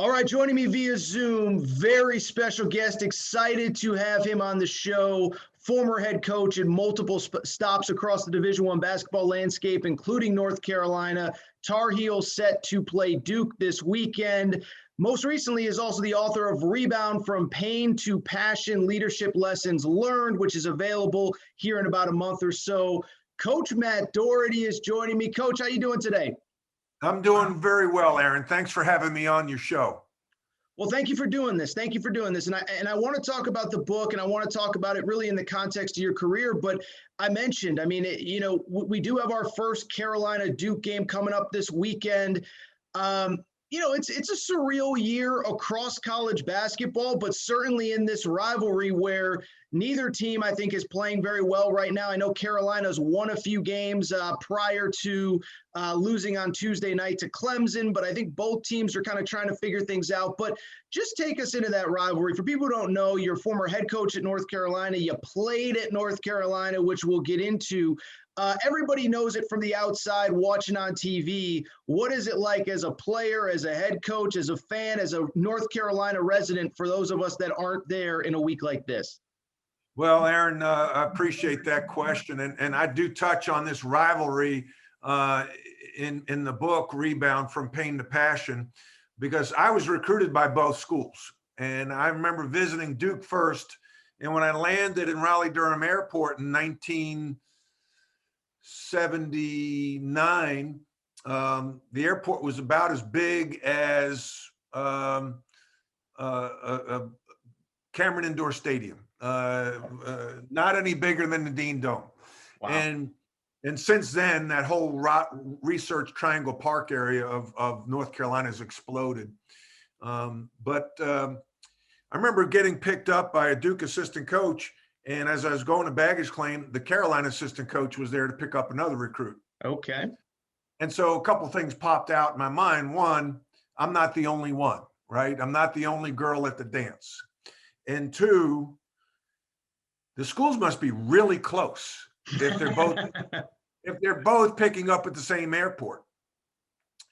All right, joining me via Zoom, very special guest. Excited to have him on the show. Former head coach in multiple stops across the Division I basketball landscape, including North Carolina. Tar Heels set to play Duke this weekend. Most recently is also the author of Rebound from Pain to Passion, Leadership Lessons Learned, which is available here in about a month or so. Coach Matt Doherty is joining me. Coach, how you doing today? I'm doing very well, Aaron. Thanks for having me on your show. Well, thank you for doing this. Thank you for doing this. And I want to talk about the book, and I want to talk about it really in the context of your career. But I mentioned, we do have our first Carolina Duke game coming up this weekend. It's a surreal year across college basketball, but certainly in this rivalry where neither team, I think, is playing very well right now. I know Carolina's won a few games prior to losing on Tuesday night to Clemson, but I think both teams are kind of trying to figure things out. But just take us into that rivalry. For people who don't know, you're former head coach at North Carolina. You played at North Carolina, which we'll get into. Everybody knows it from the outside watching on TV. What is it like as a player, as a head coach, as a fan, as a North Carolina resident for those of us that aren't there in a week like this? Well, Aaron, I appreciate that question. And I do touch on this rivalry in the book, Rebound from Pain to Passion, because I was recruited by both schools. And I remember visiting Duke first. And when I landed in Raleigh-Durham Airport in 1979, the airport was about as big as Cameron Indoor Stadium, not any bigger than the Dean Dome. Wow. And since then, that whole Research Triangle Park area of North Carolina has exploded. But I remember getting picked up by a Duke assistant coach. And as I was going to baggage claim, the Carolina assistant coach was there to pick up another recruit. Okay. And so a couple of things popped out in my mind. One, I'm not the only one, right? I'm not the only girl at the dance. And two, the schools must be really close if they're both picking up at the same airport.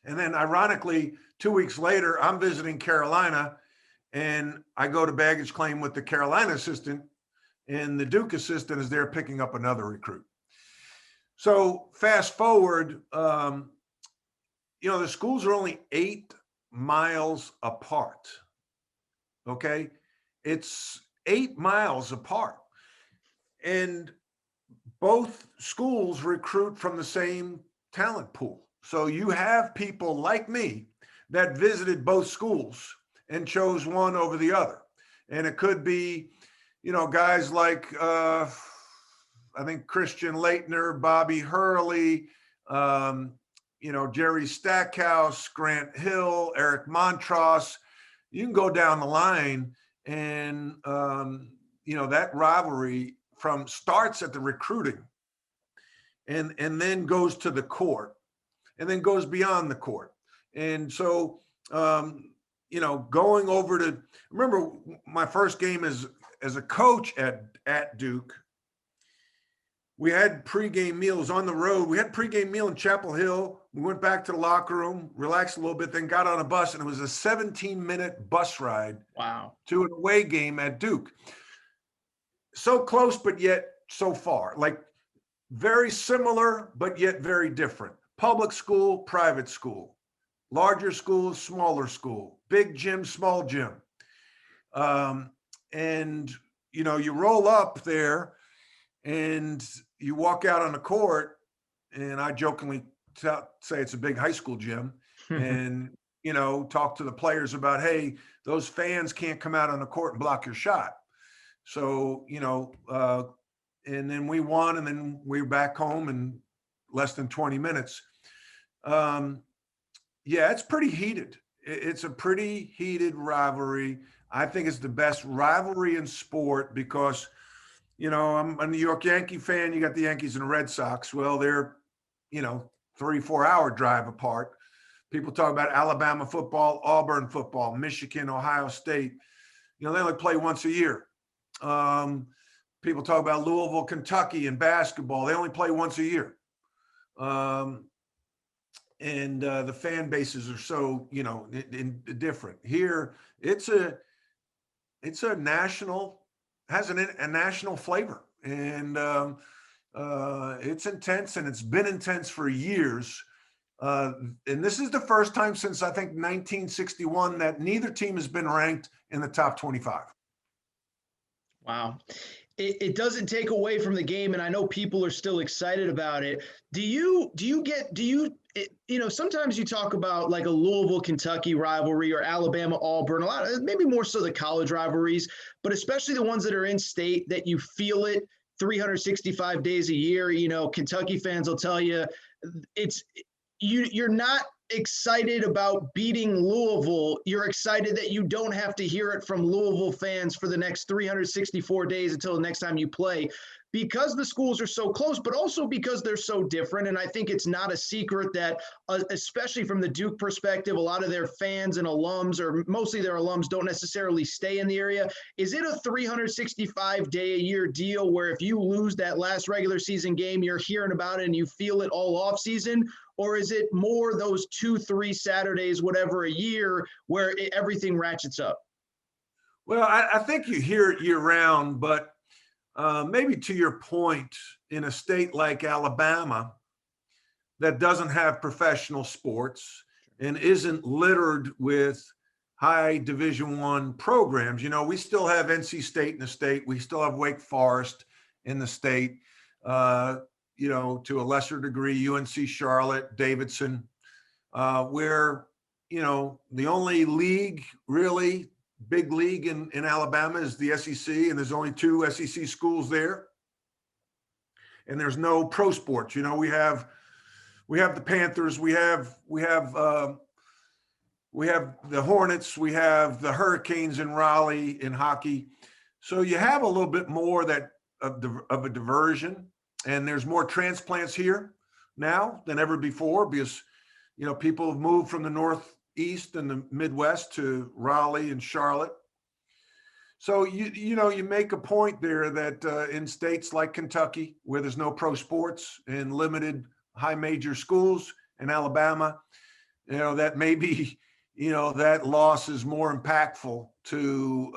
And then ironically, 2 weeks later, I'm visiting Carolina and I go to baggage claim with the Carolina assistant, and the Duke assistant is there picking up another recruit. So fast forward, the schools are only 8 miles apart. Okay. It's 8 miles apart. And both schools recruit from the same talent pool. So you have people like me that visited both schools and chose one over the other. And it could be, guys like, I think Christian Leitner, Bobby Hurley, Jerry Stackhouse, Grant Hill, Eric Montross. You can go down the line and, that rivalry starts at the recruiting and then goes to the court and then goes beyond the court. And so, going over to, remember my first game as a coach at Duke, we had pregame meals on the road. We had pregame meal in Chapel Hill. We went back to the locker room, relaxed a little bit, then got on a bus, and it was a 17-minute bus ride. Wow. To an away game at Duke. So close, but yet so far. Like very similar, but yet very different. Public school, private school. Larger school, smaller school. Big gym, small gym. And, you roll up there and you walk out on the court, and I jokingly say it's a big high school gym, and, talk to the players about, hey, those fans can't come out on the court and block your shot. So, and then we won, and then we were back home in less than 20 minutes. It's pretty heated. It's a pretty heated rivalry. I think it's the best rivalry in sport because, I'm a New York Yankee fan. You got the Yankees and the Red Sox. Well, they're, 3-4 hour drive apart. People talk about Alabama football, Auburn football, Michigan, Ohio State. They only play once a year. People talk about Louisville, Kentucky in basketball. They only play once a year. and the fan bases are so, different. Here, it's a national, has a national flavor, and it's intense, and it's been intense for years. And this is the first time since, I think, 1961 that neither team has been ranked in the top 25. Wow. It doesn't take away from the game, and I know people are still excited about it. Sometimes you talk about like a Louisville, Kentucky rivalry or Alabama, Auburn, a lot of, maybe more so the college rivalries, but especially the ones that are in state that you feel it 365 days a year. Kentucky fans will tell you you're not excited about beating Louisville. You're excited that you don't have to hear it from Louisville fans for the next 364 days until the next time you play, because the schools are so close, but also because they're so different. And I think it's not a secret that, especially from the Duke perspective, a lot of their fans and alums, or mostly their alums, don't necessarily stay in the area. Is it a 365-day-a-year deal where if you lose that last regular season game, you're hearing about it and you feel it all off season? Or is it more those 2-3 Saturdays, whatever, a year where everything ratchets up? Well, I think you hear it year round, but maybe to your point, in a state like Alabama that doesn't have professional sports and isn't littered with high Division I programs, we still have NC State in the state. We still have Wake Forest in the state. To a lesser degree, UNC Charlotte, Davidson, where, the only league, really big league in Alabama is the SEC, and there's only 2 SEC schools there. And there's no pro sports. We have the Panthers, we have the Hornets, we have the Hurricanes in Raleigh in hockey. So you have a little bit more of a diversion. And there's more transplants here now than ever before because, people have moved from the Northeast and the Midwest to Raleigh and Charlotte. So, you make a point there that in states like Kentucky, where there's no pro sports and limited high major schools, in Alabama, that maybe, that loss is more impactful to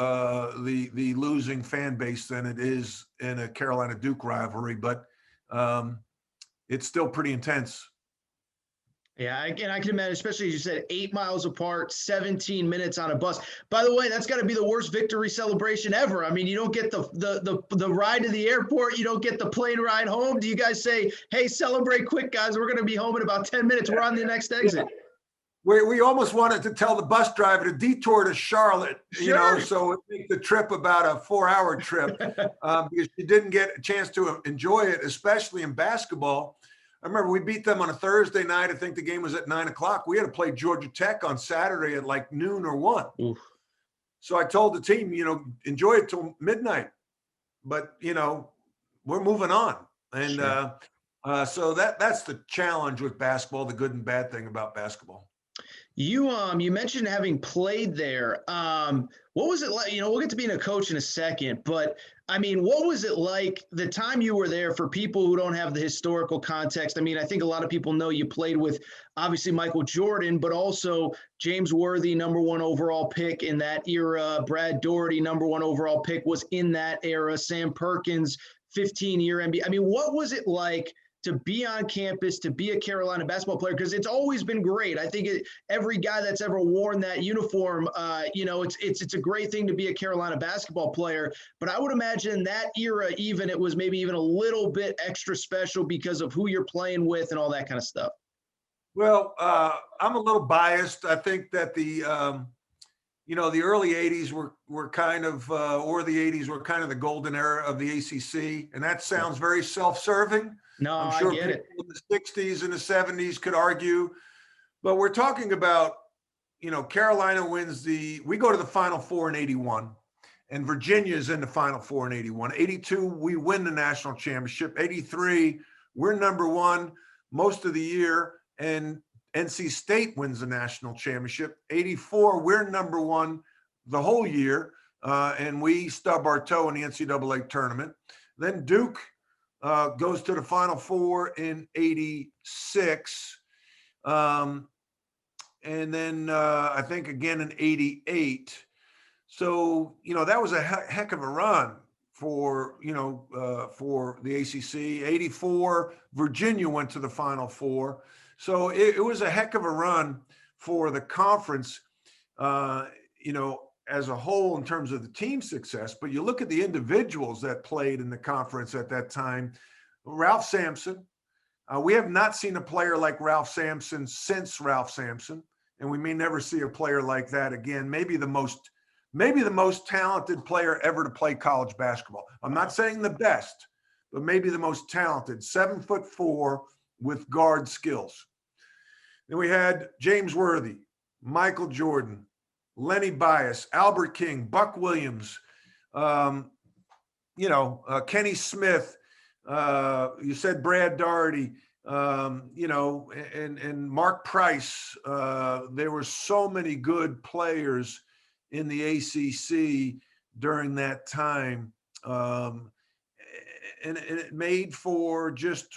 the losing fan base than it is in a Carolina Duke rivalry. But it's still pretty intense. Yeah, I can imagine, especially as you said, 8 miles apart, 17 minutes on a bus. By the way, that's got to be the worst victory celebration ever. I mean, you don't get the ride to the airport. You don't get the plane ride home. Do you guys say, hey, celebrate quick, guys? We're going to be home in about 10 minutes. We're on the next exit. We almost wanted to tell the bus driver to detour to Charlotte, Sure. So it make the trip about a 4-hour trip because you didn't get a chance to enjoy it, especially in basketball. I remember we beat them on a Thursday night. I think the game was at 9:00. We had to play Georgia Tech on Saturday at like noon or 1. Oof. So I told the team, enjoy it till midnight, but we're moving on. And Sure. So that's the challenge with basketball, the good and bad thing about basketball. You mentioned having played there. What was it like? We'll get to being a coach in a second, but I mean, what was it like the time you were there for people who don't have the historical context? I mean, I think a lot of people know you played with obviously Michael Jordan, but also James Worthy, #1 overall pick in that era. Brad Doherty, #1 overall pick, was in that era. Sam Perkins, 15-year NBA. I mean, what was it like to be on campus, to be a Carolina basketball player? Because it's always been great. I think every guy that's ever worn that uniform, it's a great thing to be a Carolina basketball player. But I would imagine that era, it was maybe even a little bit extra special because of who you're playing with and all that kind of stuff. Well, I'm a little biased. I think that the early 80s were kind of, or the 80s were kind of the golden era of the ACC. And that sounds very self-serving. No, I'm sure I get it. People in the 60s and the 70s could argue, but we're talking about, Carolina wins we go to the Final Four in 81, and Virginia is in the Final Four in 81. 82, we win the national championship. 83, we're #1 most of the year, and NC State wins the national championship. 84, we're #1 the whole year, and we stub our toe in the NCAA tournament. Then Duke goes to the Final Four in 86. Um, and then I think again in 88. So, that was a heck of a run for, for the ACC. 84, Virginia went to the Final Four. So it was a heck of a run for the conference, as a whole in terms of the team success. But you look at the individuals that played in the conference at that time. Ralph Sampson. We have not seen a player like Ralph Sampson since Ralph Sampson, and we may never see a player like that again. Maybe the most talented player ever to play college basketball. I'm not saying the best, but maybe the most talented, 7'4" with guard skills. Then we had James Worthy, Michael Jordan, Lenny Bias, Albert King, Buck Williams, Kenny Smith. You said Brad Doherty, and Mark Price. There were so many good players in the ACC during that time. And it made for just,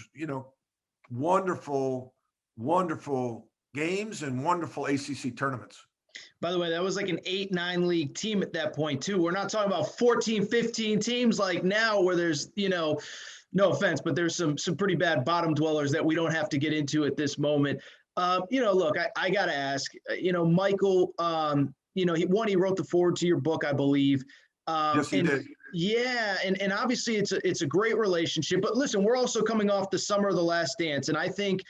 wonderful, wonderful games and wonderful ACC tournaments. By the way, that was like an 8-9 league team at that point too. We're not talking about 14, 15 teams like now where there's, no offense, but there's some pretty bad bottom dwellers that we don't have to get into at this moment. Look, I got to ask, Michael, he wrote the foreword to your book, I believe. Yes, he did. Yeah, and obviously it's a great relationship. But listen, we're also coming off the summer of The Last Dance, and I think,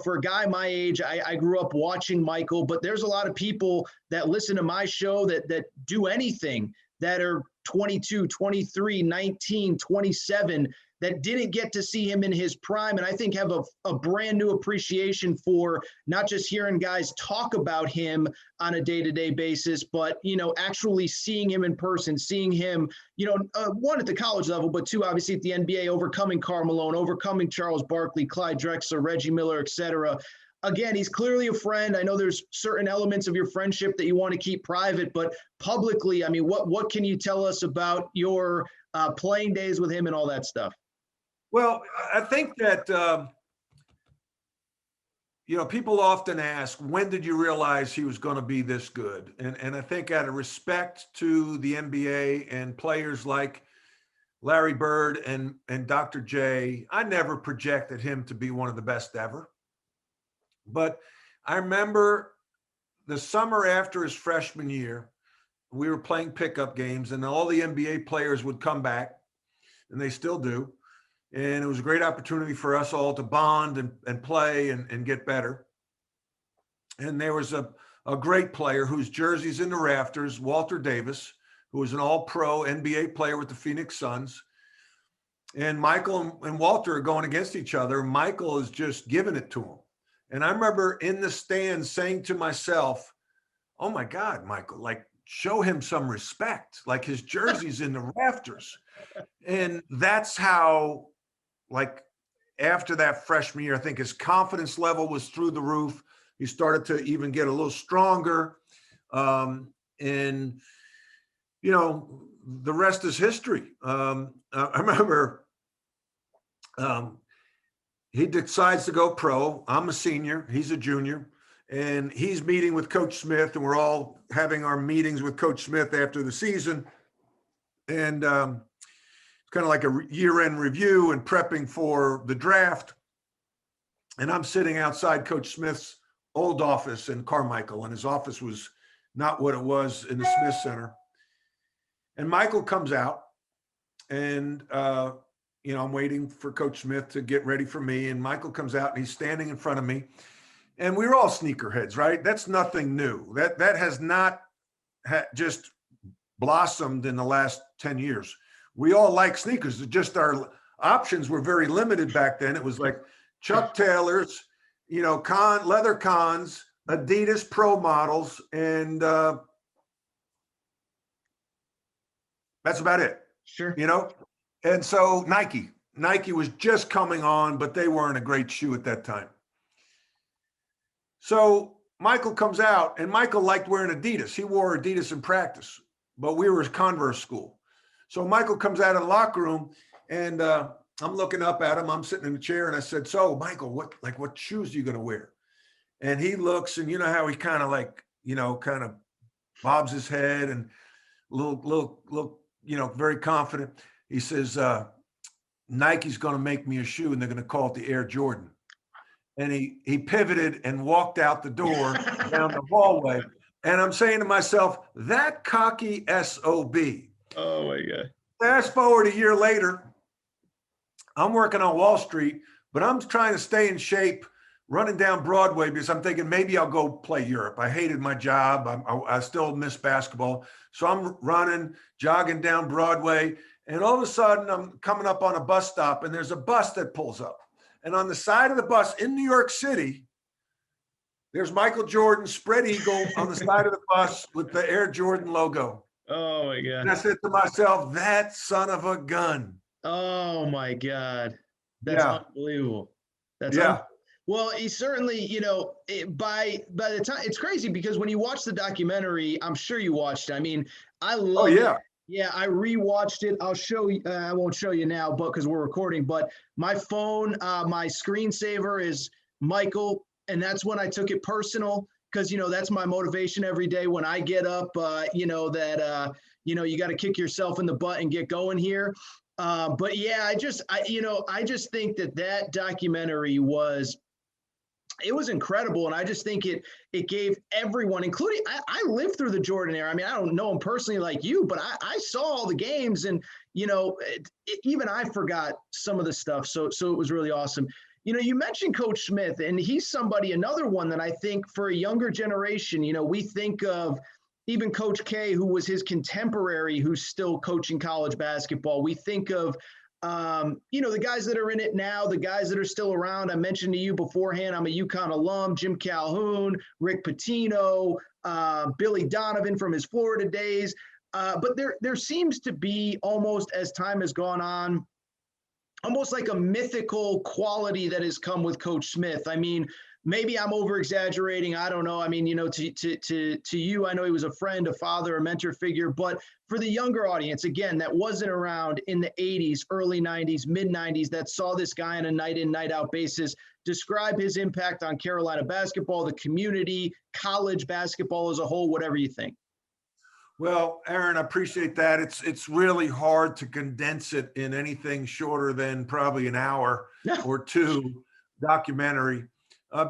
for a guy my age, I grew up watching Michael, but there's a lot of people that listen to my show that do anything that are 22, 23, 19, 27 that didn't get to see him in his prime, and I think have a brand new appreciation for not just hearing guys talk about him on a day-to-day basis, but, actually seeing him in person, seeing him, one at the college level, but two, obviously at the NBA, overcoming Karl Malone, overcoming Charles Barkley, Clyde Drexler, Reggie Miller, et cetera. Again, he's clearly a friend. I know there's certain elements of your friendship that you want to keep private, but publicly, I mean, what can you tell us about your playing days with him and all that stuff? Well, I think that, people often ask, when did you realize he was going to be this good? And I think out of respect to the NBA and players like Larry Bird and Dr. J, I never projected him to be one of the best ever. But I remember the summer after his freshman year, we were playing pickup games and all the NBA players would come back, and they still do. And it was a great opportunity for us all to bond and play and get better. And there was a great player whose jersey's in the rafters, Walter Davis, who was an all-pro NBA player with the Phoenix Suns. And Michael and Walter are going against each other. Michael is just giving it to him. And I remember in the stands saying to myself, oh my God, Michael, like, show him some respect. Like, his jersey's in the rafters. And that's how, like, after that freshman year, I think his confidence level was through the roof. He started to even get a little stronger. And, the rest is history. I remember he decides to go pro. I'm a senior. He's a junior. And he's meeting with Coach Smith, and we're all having our meetings with Coach Smith after the season. And it's kind of like a year-end review and prepping for the draft. And I'm sitting outside Coach Smith's old office in Carmichael, and his office was not what it was in the Smith Center. And Michael comes out, and I'm waiting for Coach Smith to get ready for me. And Michael comes out, and he's standing in front of me. And we were all sneakerheads, right? That's nothing new. That has not just blossomed in the last 10 years. We all like sneakers. Just our options were very limited back then. It was like Chuck Taylors, leather cons, Adidas Pro models, and that's about it. Sure. And so Nike was just coming on, but they weren't a great shoe at that time. So Michael comes out, and Michael liked wearing Adidas. He wore Adidas in practice, but we were a Converse school. So Michael comes out of the locker room, and I'm looking up at him. I'm sitting in the chair, and I said, so Michael, what shoes are you going to wear? And he looks, and you know how he kind of like, kind of bobs his head and little, very confident. He says, Nike's going to make me a shoe and they're going to call it the Air Jordan. And he pivoted and walked out the door down the hallway. And I'm saying to myself, that cocky SOB. Oh my God. Fast forward a year later, I'm working on Wall Street, but I'm trying to stay in shape, running down Broadway because I'm thinking maybe I'll go play Europe. I hated my job. I still miss basketball. So I'm running, jogging down Broadway. And all of a sudden I'm coming up on a bus stop and there's a bus that pulls up. And on the side of the bus in New York City, there's Michael Jordan spread eagle on the side of the bus with the Air Jordan logo. Oh my God. And I said to myself, that son of a gun. Oh my God. That's unbelievable. Well, he certainly, by the time, it's crazy because when you watch the documentary, I'm sure you watched it. I mean, I love it. Yeah, I rewatched it. I'll show you. I won't show you now, but because we're recording. But my phone, my screensaver is Michael, and that's when I took it personal because that's my motivation every day when I get up. You got to kick yourself in the butt and get going here. But yeah, I just think that documentary was. It was incredible, and I just think it gave everyone, including I lived through the Jordan era. I mean, I don't know him personally like you, but I saw all the games, and even I forgot some of the stuff. So it was really awesome. You mentioned Coach Smith, and he's another one that I think for a younger generation, we think of even Coach K, who was his contemporary, who's still coaching college basketball. We think of the guys that are in it now, the guys that are still around. I mentioned to you beforehand, I'm a UConn alum, Jim Calhoun, Rick Pitino, Billy Donovan from his Florida days. But there seems to be, almost as time has gone on, almost like a mythical quality that has come with Coach Smith. I mean, maybe I'm over exaggerating. I don't know. I mean, to you, I know he was a friend, a father, a mentor figure, but for the younger audience, again, that wasn't around in the 80s, early 90s, mid 90s, that saw this guy on a night in, night out basis, describe his impact on Carolina basketball, the community, college basketball as a whole, whatever you think. Well, Aaron, I appreciate that. It's really hard to condense it in anything shorter than probably an hour or two documentary.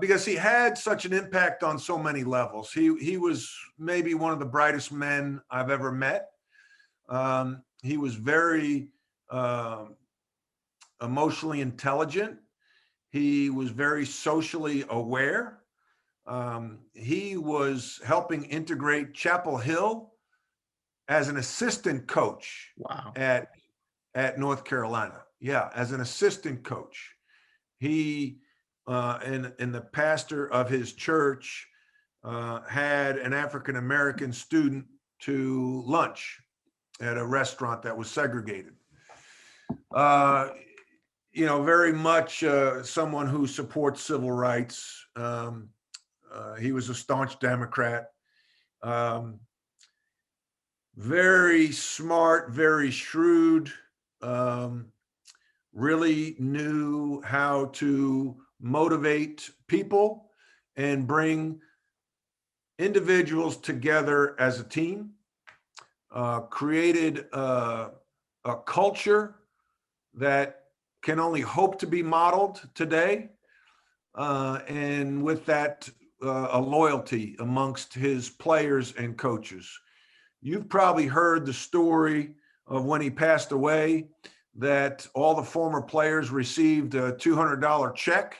Because he had such an impact on so many levels. He was maybe one of the brightest men I've ever met. He was very emotionally intelligent. He was very socially aware. He was helping integrate Chapel Hill as an assistant coach. Wow. At North Carolina. Yeah, as an assistant coach. He and the pastor of his church had an African-American student to lunch at a restaurant that was segregated. Very much someone who supports civil rights. He was a staunch Democrat. Very smart, very shrewd, really knew how to motivate people and bring individuals together as a team, created a culture that can only hope to be modeled today. And with that, a loyalty amongst his players and coaches. You've probably heard the story of when he passed away, that all the former players received a $200 check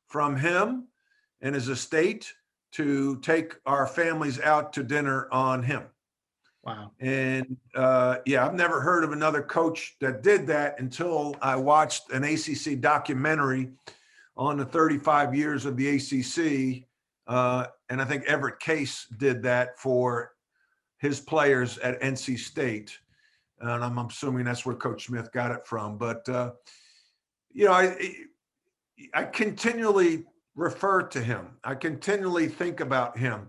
from him and his estate to take our families out to dinner on him. Wow. And I've never heard of another coach that did that until I watched an ACC documentary on the 35 years of the ACC. And I think Everett Case did that for his players at NC State. And I'm assuming that's where Coach Smith got it from. But, I continually refer to him. I continually think about him.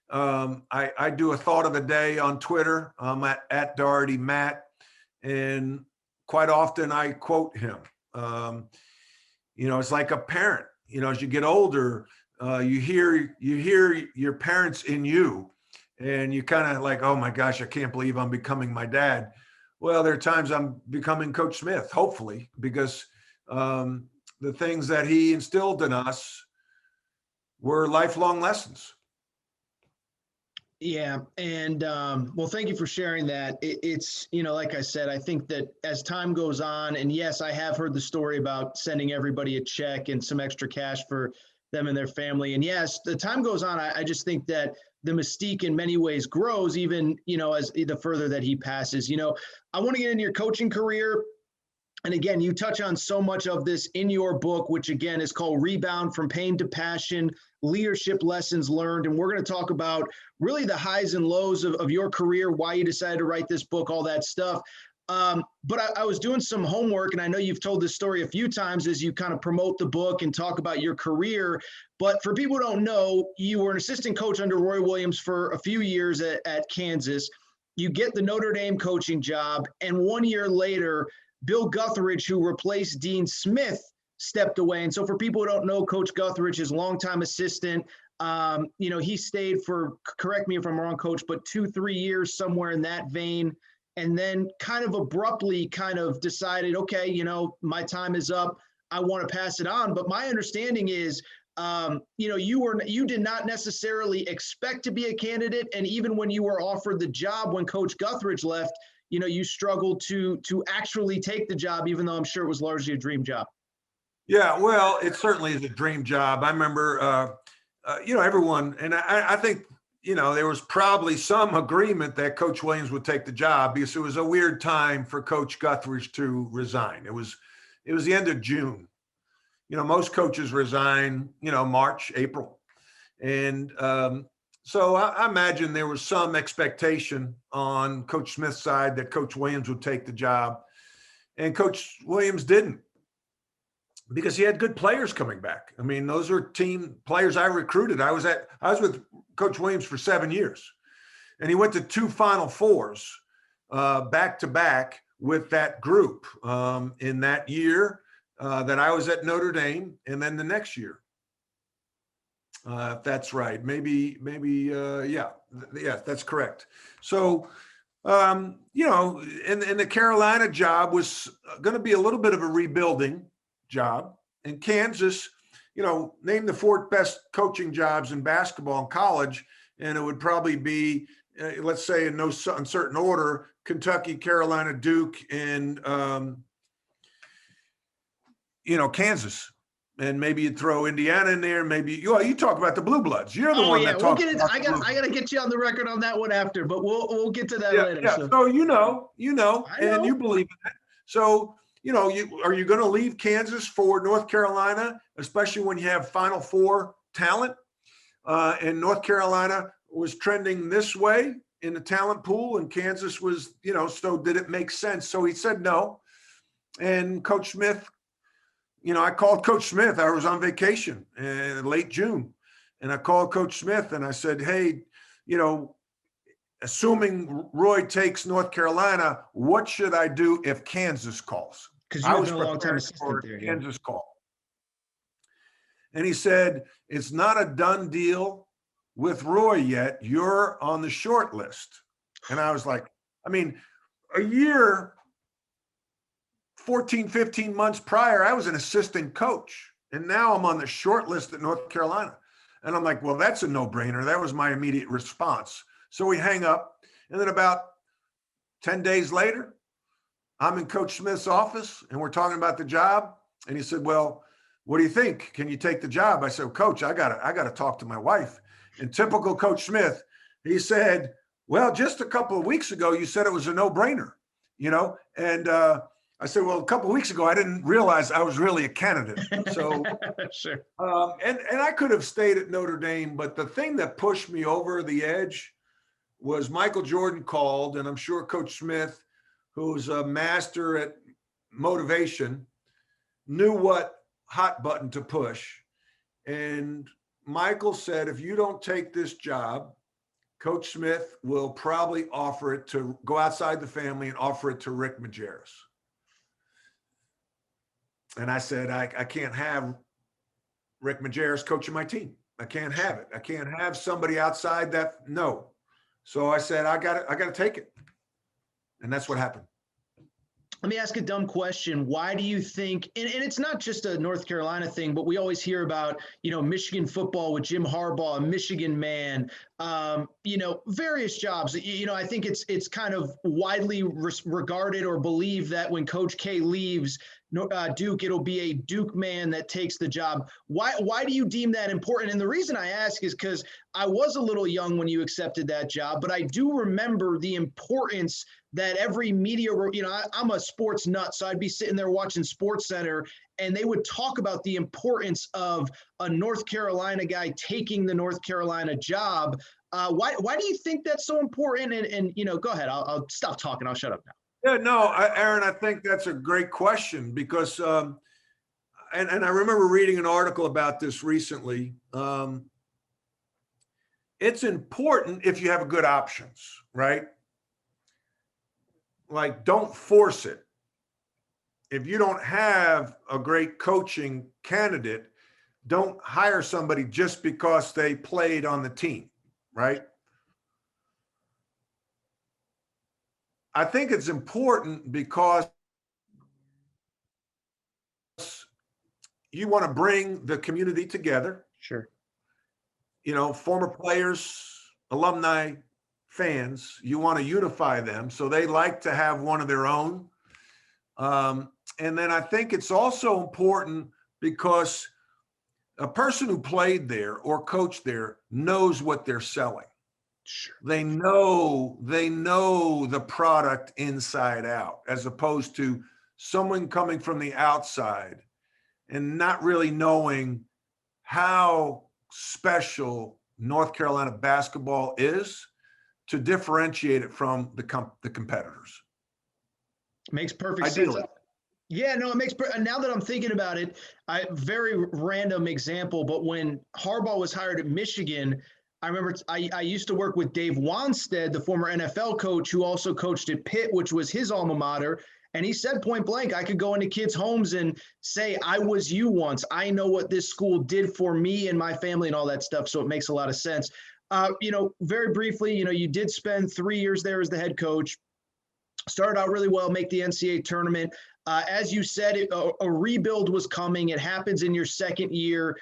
I do a thought of the day on Twitter. I'm at Doherty Matt, and quite often I quote him. It's like a parent. As you get older, you hear your parents in you, and you kind of like, oh my gosh, I can't believe I'm becoming my dad. Well, there are times I'm becoming Coach Smith, hopefully, because the things that he instilled in us were lifelong lessons. Yeah. And well, thank you for sharing that. It's, like I said, I think that as time goes on, and yes, I have heard the story about sending everybody a check and some extra cash for them and their family. And yes, the time goes on. I just think that the mystique in many ways grows even, as the further that he passes. I want to get into your coaching career. And again, you touch on so much of this in your book, which again is called Rebound from Pain to Passion, Leadership Lessons Learned. And we're going to talk about really the highs and lows of your career, why you decided to write this book, all that stuff. But I was doing some homework, and I know you've told this story a few times as you kind of promote the book and talk about your career. But for people who don't know, you were an assistant coach under Roy Williams for a few years at Kansas. You get the Notre Dame coaching job, and 1 year later, Bill Guthridge, who replaced Dean Smith, stepped away. And so for people who don't know, Coach Guthridge, his longtime assistant, he stayed for, correct me if I'm wrong, Coach, but 2-3 years, somewhere in that vein. And then kind of abruptly kind of decided, okay, my time is up. I want to pass it on. But my understanding is, you did not necessarily expect to be a candidate. And even when you were offered the job, when Coach Guthridge left, you struggled to actually take the job, even though I'm sure it was largely a dream job. Yeah, well, it certainly is a dream job. I remember, everyone, and I think, there was probably some agreement that Coach Williams would take the job because it was a weird time for Coach Guthridge to resign. It was the end of June. Most coaches resign, March, April. And so I imagine there was some expectation on Coach Smith's side that Coach Williams would take the job. And Coach Williams didn't, because he had good players coming back. I mean, those are team players I recruited. I was with Coach Williams for 7 years, and he went to 2 Final Fours back to back with that group in that year that I was at Notre Dame, and then the next year. If that's right, maybe, yeah, that's correct. So, and the Carolina job was going to be a little bit of a rebuilding job. And Kansas, named the 4th best coaching jobs in basketball in college, and it would probably be, let's say in no uncertain order, Kentucky, Carolina, Duke, and Kansas. And maybe you'd throw Indiana in there. Maybe you talk about the Blue Bloods. You're the one that talks. I got to get you on the record on that one after, but we'll get to that later. Yeah. So and you believe in it. So are you going to leave Kansas for North Carolina, especially when you have Final Four talent? And North Carolina was trending this way in the talent pool, and Kansas was, so did it make sense? So he said no. And Coach Smith, I called Coach Smith. I was on vacation in late June, and I called Coach Smith and I said, hey, assuming Roy takes North Carolina, what should I do if Kansas calls? Because you was a long-time assistant there. Kansas call. And he said, it's not a done deal with Roy yet. You're on the short list. And I was like, a year, 14, 15 months prior, I was an assistant coach. And now I'm on the short list at North Carolina. And I'm like, well, that's a no-brainer. That was my immediate response. So we hang up. And then about 10 days later, I'm in Coach Smith's office and we're talking about the job. And he said, well, what do you think? Can you take the job? I said, Coach, I gotta talk to my wife. And typical Coach Smith, he said, well, just a couple of weeks ago, you said it was a no-brainer, and I said, well, a couple of weeks ago, I didn't realize I was really a candidate. So, sure. And I could have stayed at Notre Dame, but the thing that pushed me over the edge was Michael Jordan called, and I'm sure Coach Smith, who's a master at motivation, knew what hot button to push. And Michael said, if you don't take this job, Coach Smith will probably offer it to go outside the family and offer it to Rick Majerus. And I said, I can't have Rick Majerus coaching my team. I can't have it. I can't have somebody outside that. No. So I said, I got to take it. And that's what happened. Let me ask a dumb question. Why do you think, and it's not just a North Carolina thing, but we always hear about, Michigan football with Jim Harbaugh, a Michigan man, various jobs. I think it's kind of widely regarded or believed that when Coach K leaves Duke, it'll be a Duke man that takes the job. Why do you deem that important? And the reason I ask is because I was a little young when you accepted that job, but I do remember the importance that every media, I'm a sports nut, so I'd be sitting there watching Sports Center, and they would talk about the importance of a North Carolina guy taking the North Carolina job. Why do you think that's so important? And go ahead. I'll stop talking. I'll shut up now. Yeah, no, Aaron, I think that's a great question because, and I remember reading an article about this recently. It's important if you have good options, right? Like, don't force it. If you don't have a great coaching candidate, don't hire somebody just because they played on the team, right? I think it's important because you want to bring the community together. Sure. Former players, alumni, fans, you want to unify them. So they like to have one of their own. And then I think it's also important because a person who played there or coached there knows what they're selling. Sure. They know the product inside out, as opposed to someone coming from the outside and not really knowing how special North Carolina basketball is to differentiate it from the competitors. Makes perfect sense. Yeah, no, it makes. Now that I'm thinking about it, very random example, but when Harbaugh was hired at Michigan, I remember I used to work with Dave Wanstead, the former NFL coach, who also coached at Pitt, which was his alma mater. And he said point blank, I could go into kids' homes and say, I was you once. I know what this school did for me and my family and all that stuff. So it makes a lot of sense. Very briefly, you did spend 3 years there as the head coach. Started out really well, make the NCAA tournament. As you said, a rebuild was coming. It happens in your second year.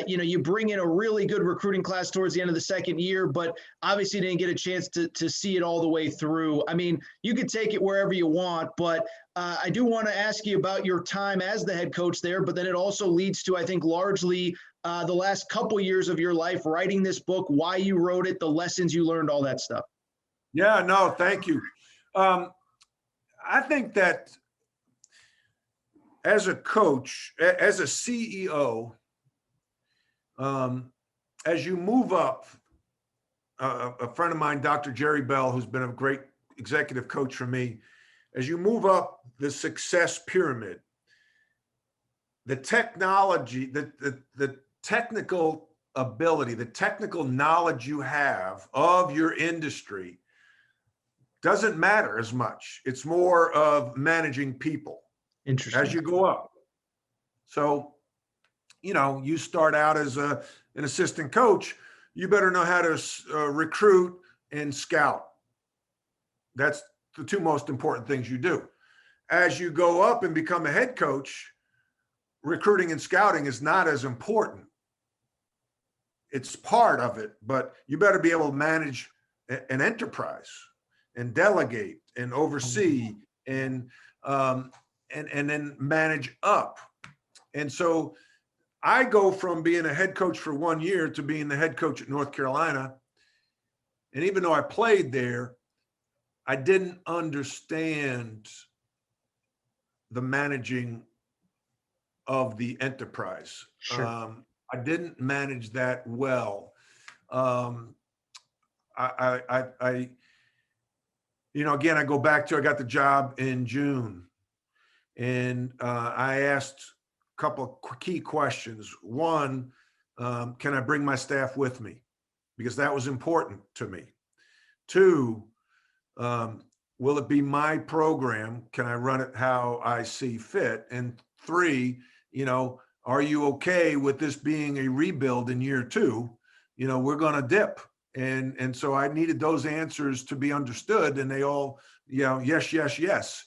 You bring in a really good recruiting class towards the end of the second year, but obviously didn't get a chance to see it all the way through. I mean, you could take it wherever you want, but I do want to ask you about your time as the head coach there, but then it also leads to, I think, largely the last couple years of your life writing this book, why you wrote it, the lessons you learned, all that stuff. Yeah, no, thank you. I think that as a coach, as a CEO, as you move up, a friend of mine, Dr. Jerry Bell, who's been a great executive coach for me, as you move up the success pyramid, the technology, the technical ability, the technical knowledge you have of your industry doesn't matter as much. It's more of managing people. Interesting. As you go up. So, you start out as an assistant coach, you better know how to recruit and scout. That's the two most important things you do. As you go up and become a head coach, recruiting and scouting is not as important. It's part of it, but you better be able to manage an enterprise and delegate and oversee and then manage up. And so I go from being a head coach for 1 year to being the head coach at North Carolina. And even though I played there, I didn't understand the managing of the enterprise. Sure. I didn't manage that well. Again, I go back to, I got the job in June, and I asked a couple of key questions. One, can I bring my staff with me? Because that was important to me. Two, will it be my program? Can I run it how I see fit? And three, are you okay with this being a rebuild in year 2? We're going to dip. And so I needed those answers to be understood, and they all, yes, yes, yes.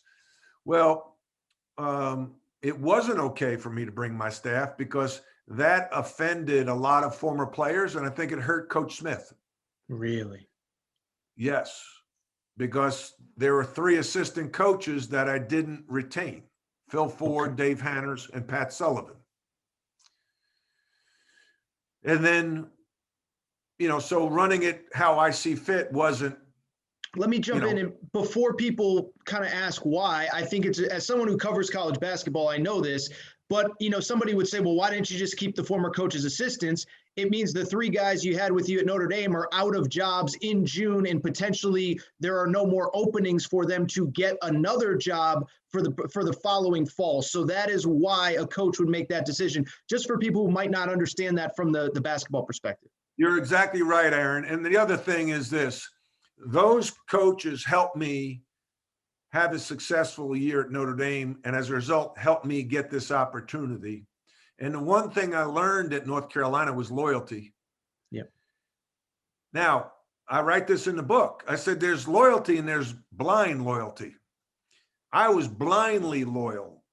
Well, it wasn't okay for me to bring my staff because that offended a lot of former players, and I think it hurt Coach Smith. Really? Yes, because there were 3 assistant coaches that I didn't retain: Phil Ford, Okay. Dave Hanners, and Pat Sullivan. And then, so running it how I see fit wasn't. Let me jump in, and before people kind of ask why, I think it's, as someone who covers college basketball, I know this, but somebody would say, well, why didn't you just keep the former coaches' assistants? It means the 3 guys you had with you at Notre Dame are out of jobs in June, and potentially there are no more openings for them to get another job for the following fall. So that is why a coach would make that decision, just for people who might not understand that from the basketball perspective. You're exactly right, Aaron. And the other thing is this: those coaches helped me have a successful year at Notre Dame, and as a result, helped me get this opportunity. And the one thing I learned at North Carolina was loyalty. Yeah. Now, I write this in the book. I said there's loyalty and there's blind loyalty. I was blindly loyal.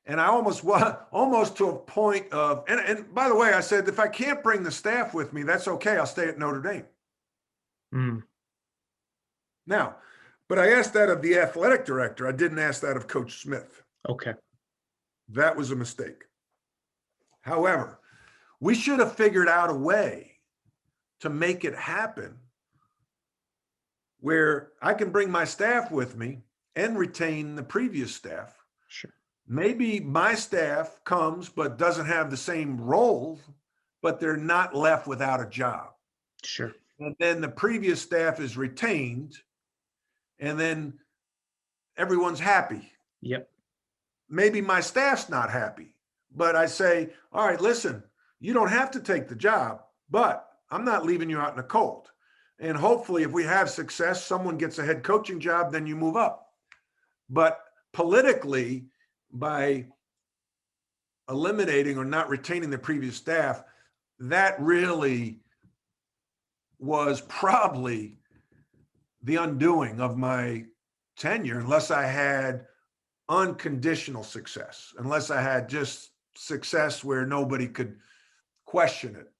And I almost to a point of, and by the way, I said, if I can't bring the staff with me, that's okay. I'll stay at Notre Dame. Mm. Now, but I asked that of the athletic director. I didn't ask that of Coach Smith. Okay. That was a mistake. However, we should have figured out a way to make it happen where I can bring my staff with me and retain the previous staff. Sure. Maybe my staff comes but doesn't have the same role, but they're not left without a job. Sure. And then the previous staff is retained, and then everyone's happy. Yep. Maybe my staff's not happy, but I say, all right, listen, you don't have to take the job, but I'm not leaving you out in the cold. And hopefully if we have success, someone gets a head coaching job, then you move up. But politically, by eliminating or not retaining the previous staff, that really was probably the undoing of my tenure, unless I had unconditional success, unless I had just success where nobody could question it.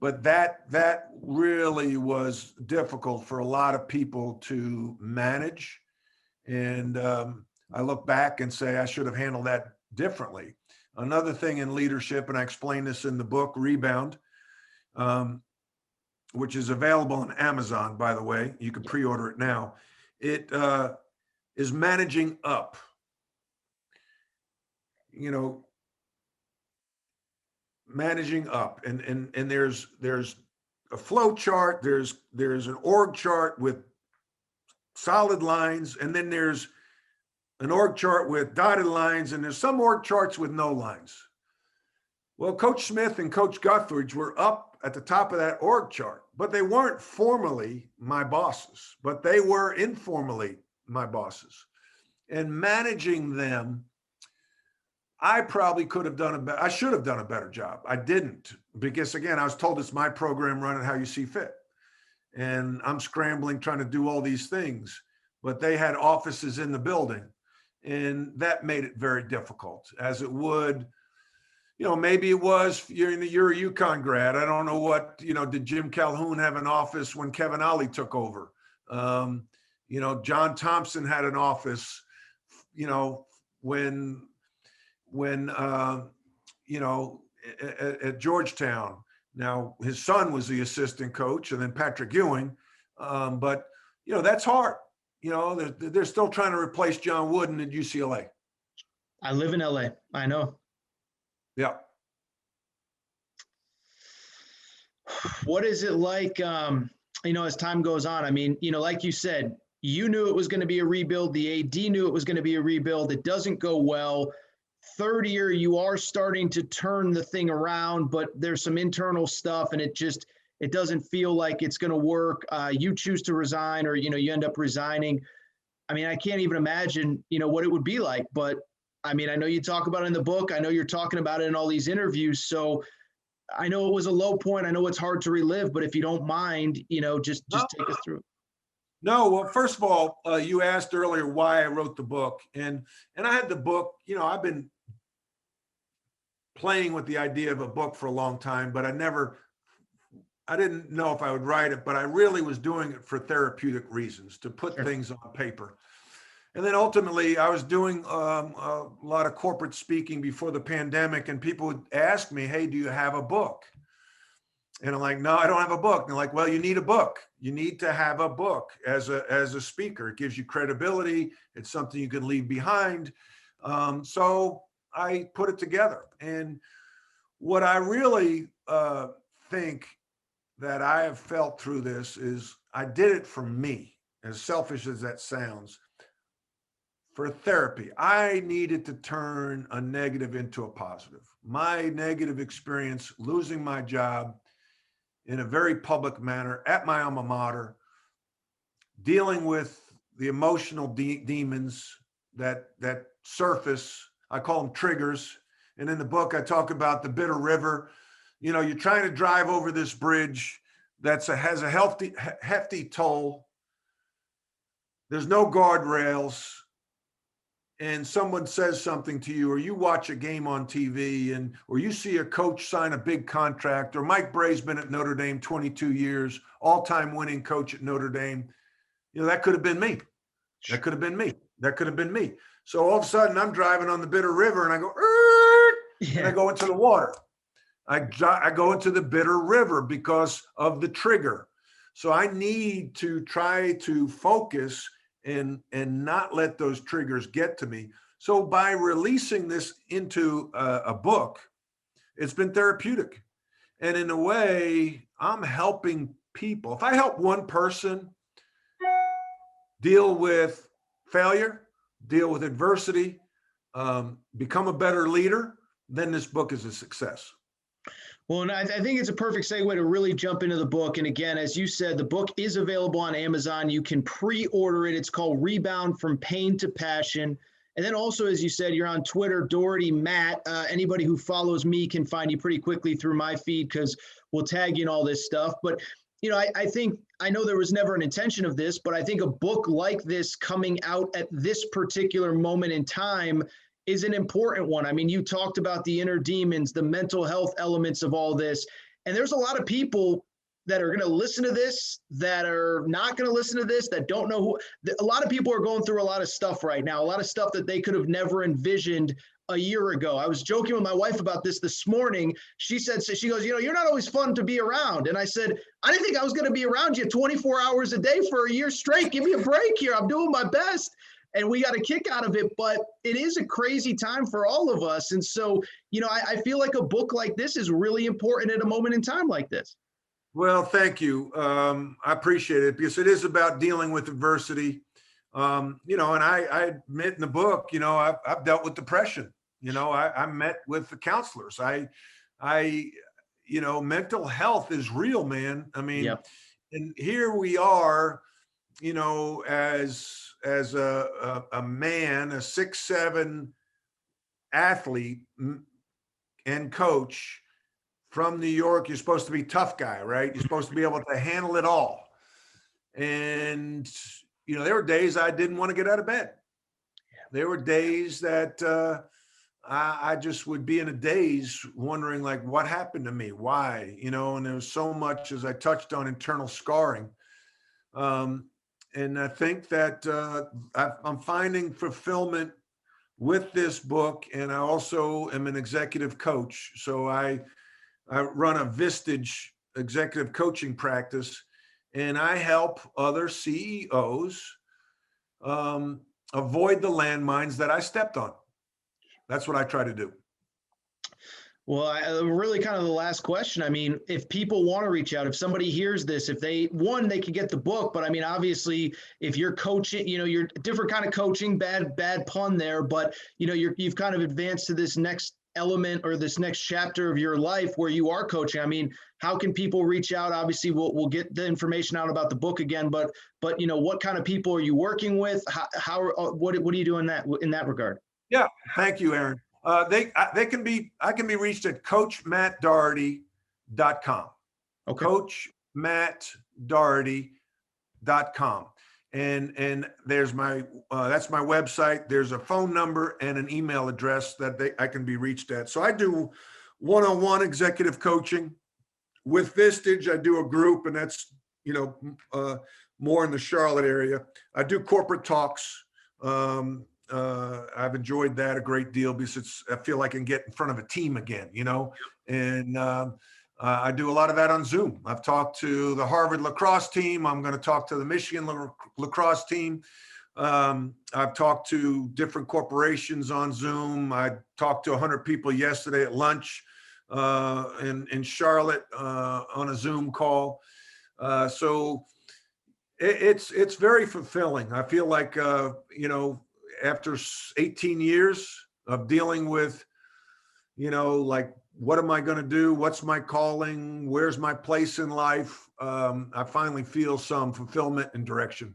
But that really was difficult for a lot of people to manage. And I look back and say I should have handled that differently. Another thing in leadership, and I explain this in the book, Rebound, which is available on Amazon, by the way. You can pre-order it now. It is managing up. Managing up, and there's a flow chart. There's an org chart with solid lines, and then there's an org chart with dotted lines, and there's some org charts with no lines. Well, Coach Smith and Coach Guthridge were up at the top of that org chart, but they weren't formally my bosses, but they were informally my bosses. And managing them, I probably could have I should have done a better job. I didn't, because again, I was told it's my program, run it how you see fit. And I'm scrambling, trying to do all these things, but they had offices in the building, and that made it very difficult, as it would, maybe it was, you're a UConn grad. I don't know what, did Jim Calhoun have an office when Kevin Ollie took over? John Thompson had an office, when at Georgetown. Now his son was the assistant coach, and then Patrick Ewing. But that's hard. They're still trying to replace John Wooden at UCLA. I live in LA. I know. Yeah. What is it like, as time goes on? I mean, like you said, you knew it was going to be a rebuild. The AD knew it was going to be a rebuild. It doesn't go well. Third year, you are starting to turn the thing around, but there's some internal stuff, and it doesn't feel like it's going to work. You choose to resign, or, you end up resigning. I mean, I can't even imagine, what it would be like, but I mean, I know you talk about it in the book. I know you're talking about it in all these interviews. So I know it was a low point. I know it's hard to relive, but if you don't mind, just take us through. No, well, first of all, you asked earlier why I wrote the book, and I had the book. I've been playing with the idea of a book for a long time, but I didn't know if I would write it, but I really was doing it for therapeutic reasons, to put things on paper. And then ultimately, I was doing a lot of corporate speaking before the pandemic, and people would ask me, "Hey, do you have a book?" And I'm like, "No, I don't have a book." And they're like, "Well, you need a book. You need to have a book as a speaker. It gives you credibility. It's something you can leave behind." So I put it together. And what I really think that I have felt through this is I did it for me, as selfish as that sounds. For therapy, I needed to turn a negative into a positive. My negative experience, losing my job in a very public manner at my alma mater, dealing with the emotional demons that surface. I call them triggers. And in the book, I talk about the bitter river. You're trying to drive over this bridge has a hefty toll. There's no guardrails. And someone says something to you, or you watch a game on TV, or you see a coach sign a big contract, or Mike Bray's been at Notre Dame 22 years, all-time winning coach at Notre Dame. That could have been me. That could have been me. That could have been me. So all of a sudden I'm driving on the bitter river and I go, and I go into the water. I go into the bitter river because of the trigger. So I need to try to focus and not let those triggers get to me. So by releasing this into a book, it's been therapeutic. And in a way, I'm helping people. If I help one person deal with failure, deal with adversity, become a better leader, then this book is a success. Well, and I think it's a perfect segue to really jump into the book. And again, as you said, the book is available on Amazon. You can pre-order it. It's called Rebound from Pain to Passion. And then also, as you said, you're on Twitter, Doherty Matt. Anybody who follows me can find you pretty quickly through my feed because we'll tag you in all this stuff. But, I know there was never an intention of this, but I think a book like this coming out at this particular moment in time is an important one. I mean, you talked about the inner demons, the mental health elements of all this. And there's a lot of people that are going to listen to this, that are not going to listen to this, that don't know who. A lot of people are going through a lot of stuff right now, a lot of stuff that they could have never envisioned a year ago. I was joking with my wife about this morning. She goes, you're not always fun to be around. And I said, I didn't think I was going to be around you 24 hours a day for a year straight. Give me a break here. I'm doing my best. And we got a kick out of it, but it is a crazy time for all of us. And so, I feel like a book like this is really important at a moment in time like this. Well, thank you. I appreciate it because it is about dealing with adversity. And I admit in the book, I've dealt with depression. I met with the counselors. Mental health is real, man. I mean, yep. And here we are, as a man, a 6'7" athlete and coach from New York. You're supposed to be a tough guy, right? You're supposed to be able to handle it all. And, there were days I didn't want to get out of bed. There were days that I just would be in a daze wondering, like, what happened to me? Why? And there was so much, as I touched on, internal scarring. And I think that I'm finding fulfillment with this book. And I also am an executive coach. So I run a Vistage executive coaching practice, and I help other CEOs avoid the landmines that I stepped on. That's what I try to do. Well, really kind of the last question. I mean, if people want to reach out, if somebody hears this, they could get the book, but I mean, obviously if you're coaching, you're different kind of coaching, bad pun there, but you've kind of advanced to this next element or this next chapter of your life where you are coaching. I mean, how can people reach out? Obviously we'll get the information out about the book again, but what kind of people are you working with? What are you doing in that regard? Yeah, thank you, Aaron. I can be reached at coachmattdoherty.com. Okay. coachmattdoherty.com. And there's my that's my website. There's a phone number and an email address that I can be reached at. So I do one-on-one executive coaching. With Vistage, I do a group, and that's more in the Charlotte area. I do corporate talks. I've enjoyed that a great deal because I feel like I can get in front of a team again, and I do a lot of that on Zoom. I've talked to the Harvard lacrosse team. I'm going to talk to the Michigan lacrosse team. I've talked to different corporations on Zoom. I talked to 100 people yesterday at lunch in Charlotte on a Zoom call. So it's very fulfilling. I feel like, after 18 years of dealing with, like, what am I going to do? What's my calling? Where's my place in life? I finally feel some fulfillment and direction.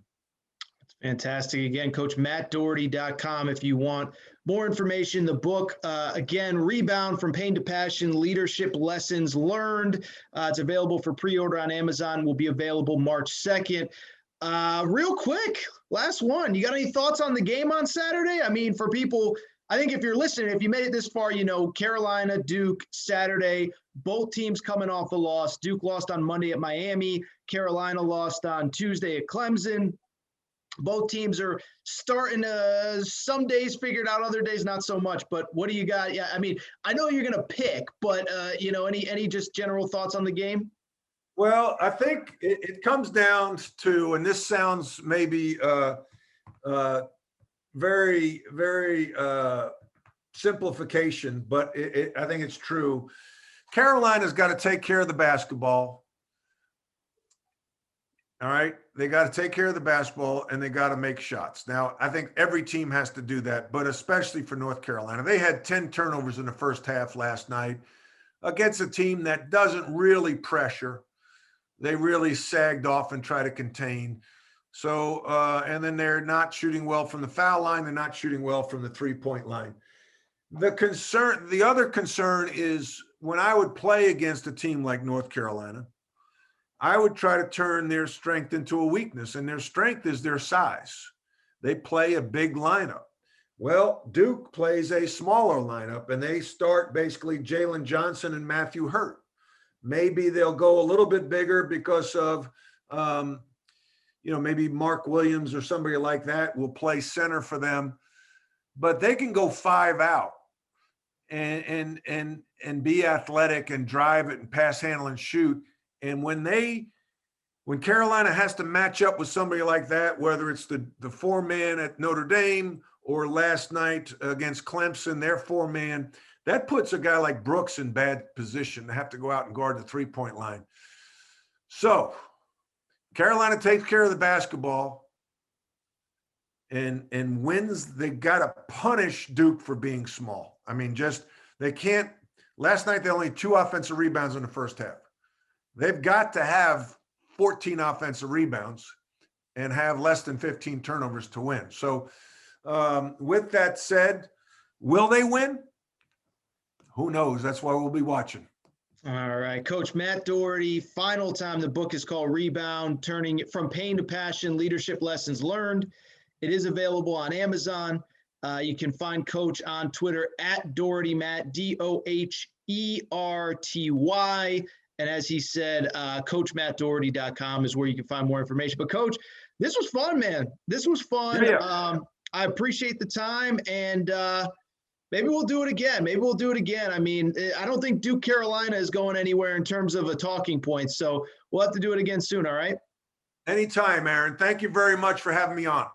Fantastic. Again, CoachMattDoherty.com if you want more information. The book, again, Rebound from Pain to Passion, Leadership Lessons Learned. It's available for pre-order on Amazon. Will be available March 2nd. Real quick, last one. You got any thoughts on the game on Saturday? I mean, for people, I think if you're listening, if you made it this far, Carolina, Duke, Saturday, both teams coming off a loss. Duke lost on Monday at Miami. Carolina lost on Tuesday at Clemson. Both teams are starting to some days figured out, other days not so much. But what do you got? Yeah, I mean, I know you're going to pick, but any just general thoughts on the game? Well, I think it comes down to, and this sounds maybe very, very simplification, but I think it's true. Carolina's got to take care of the basketball. All right. They got to take care of the basketball and they got to make shots. Now, I think every team has to do that, but especially for North Carolina. They had 10 turnovers in the first half last night against a team that doesn't really pressure. They really sagged off and try to contain. So, and then they're not shooting well from the foul line. They're not shooting well from the 3-point line. The other concern is when I would play against a team like North Carolina, I would try to turn their strength into a weakness, and their strength is their size. They play a big lineup. Well, Duke plays a smaller lineup, and they start basically Jalen Johnson and Matthew Hurt. Maybe they'll go a little bit bigger because of, maybe Mark Williams or somebody like that will play center for them. But they can go 5 out and be athletic and drive it and pass, handle, and shoot. And when Carolina has to match up with somebody like that, whether it's the 4-man at Notre Dame or last night against Clemson, their 4-man, that puts a guy like Brooks in bad position to have to go out and guard the 3-point line. So Carolina takes care of the basketball and wins. They got to punish Duke for being small. I mean, they can't. Last night, they only had 2 offensive rebounds in the first half. They've got to have 14 offensive rebounds and have less than 15 turnovers to win. So with that said, will they win? Who knows? That's why we'll be watching. All right. Coach Matt Doherty, final time. The book is called Rebound, Turning from Pain to Passion, Leadership Lessons Learned. It is available on Amazon. You can find Coach on Twitter at Doherty Matt, DOHERTY. And as he said, CoachMattDoherty.com is where you can find more information. But, Coach, this was fun, man. This was fun. Yeah. I appreciate the time, and maybe we'll do it again. I mean, I don't think Duke Carolina is going anywhere in terms of a talking point. So we'll have to do it again soon, all right? Anytime, Aaron. Thank you very much for having me on.